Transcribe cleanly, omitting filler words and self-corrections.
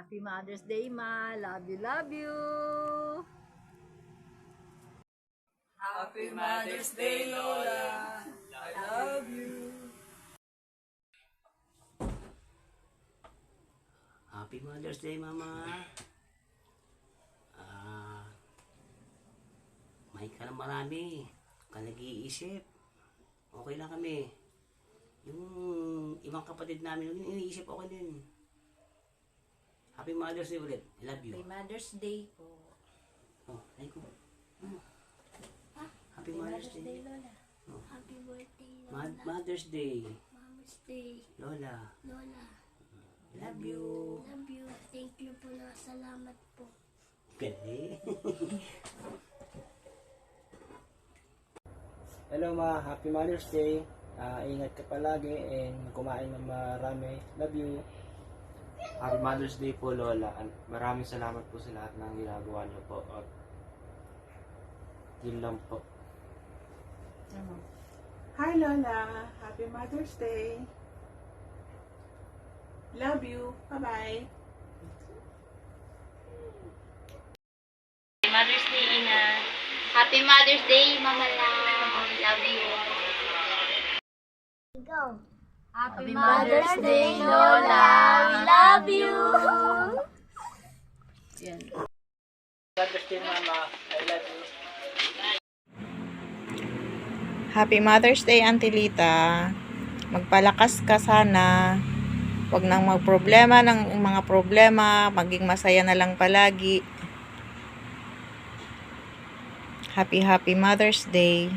Happy Mother's Day, Ma. Love you, love you. Happy Mother's Day, Lola. I love you. Happy Mother's Day, Mama. May ka na marami. Ka nag-iisip. Okay lang kami. Yung ibang kapatid namin, yung iniisip okay din. Happy Mother's Day ulit. I love you. Happy Mother's Day po. Oh, ay ko. Happy Mother's Day. Lola. Oh. Happy birthday, Lola. Mother's Day. Mama's Day. Lola. Lola. Love you. Love you. Thank you po na. Salamat po. Galing. Hello ma, Happy Mother's Day. Ingat ka palagi and kumain ng marami. Love you. Happy Mother's Day po, Lola. Maraming salamat po sa lahat ng ginagawa niyo po. At yun lang po. Hi, Lola. Happy Mother's Day. Love you. Bye-bye. Mother's Day, Ina. Happy Mother's Day, Mama Lam. Love you. Go. Happy Mother's Day, Lola. We love you. Yan. Mother's Day mama, I love you. Happy Mother's Day, Auntie Lita. Magpalakas ka sana. Huwag nang magproblema ng mga problema. Maging masaya na lang palagi. Happy Mother's Day.